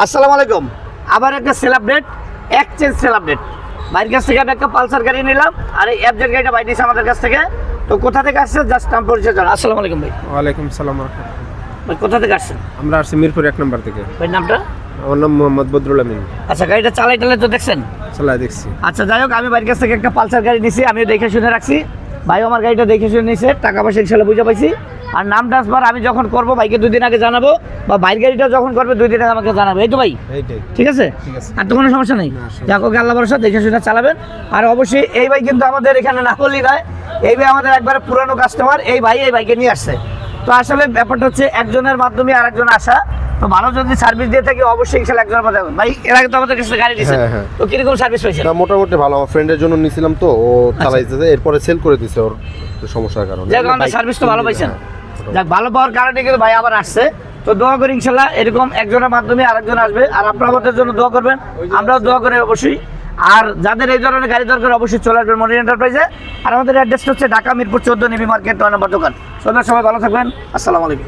আসসালামু আলাইকুম। আবার একটা sell update, exchange sell update. ভাইয়ের কাছ থেকে আমি একটা পালসার গাড়ি নিলাম, আর এই এফজেড গাড়িটা ভাই নিয়েছে আমাদের কাছ থেকে। তো কোথা থেকে আসছে জাস্ট নাম পরিচয় জানা। আসসালামু আলাইকুম ভাই। ওয়ালাইকুম সালাম। ভাই কোথা থেকে আসছেন? আমরা আসছি মিরপুর 1 নম্বর থেকে। ভাই নামটা? আমার নাম মোহাম্মদ বদরুল আমিন। আচ্ছা, গাড়িটা চালাই তো দেখছেন? চালাই দেখছি। আচ্ছা, যাই হোক, আমি ভাইয়ের কাছ থেকে একটা পালসার গাড়ি নিয়েছি, আমি দেখে শুনে রাখছি। ভাই আমার গাড়িটা দেখে শুনে নিয়েছে, টাকা পয়সা ইনশাল্লাহ বুঝে পাইছি। আর নাম ট্রান্সফার আমি যখন করবো ভাইকে 2 দিন আগে জানাবো, বা ভাইয়ের গাড়িটা যখন করবে 2 দিন আগে আমাকে জানাবে। এই তো ভাই, এইটাই ঠিক আছে? আর তো কোনো সমস্যা নেই। যাক, ওকে আল্লাহ ভরসা, দেখে শুনে চালাবেন। আর অবশ্যই এই ভাই কিন্তু আমাদের এখানে না বললেই নয়, এই ভাই আমাদের একবারে পুরানো কাস্টমার। এই ভাইকে নিয়ে আসছে। তো আসলে ব্যাপারটা হচ্ছে একজনের মাধ্যমে আরেকজন আসা। তো ভালো যদি সার্ভিস দিয়ে থাকি অবশ্যই ইনশাল্লাহ একজনের পাঠাবে। ভাই এর আগে তো আমাদের কাছে গাড়ি দিয়েছে, হ্যাঁ। তো কিরকম সার্ভিস পাইছেন? না, মোটামুটি ভালো। আমার ফ্রেন্ডের জন্য নিয়েছিলাম, তো ও চালাইতেছে, এরপরে সেল করে দিছে ওর সমস্যার কারণে। যাক, আমাদের সার্ভিস তো ভালো পাইছেন। যাক, ভালো পাওয়ার কারণে কিন্তু ভাই আবার আসছে। তো দোয়া করি ইনশাল্লাহ এরকম একজনের মাধ্যমে আরেকজন আসবে। আর আপনারা আমাদের জন্য দোয়া করবেন, আমরাও দোয়া করি অবশ্যই। আর যাদের এই ধরনের গাড়ি দরকার অবশ্যই চলে আসবেন মনির এন্টারপ্রাইজে। আর আমাদের অ্যাড্রেসটা হচ্ছে ঢাকা মিরপুর 14 নিবি মার্কেট 9 নম্বর দোকান। সবাই ভালো থাকবেন। আসসালামু আলাইকুম।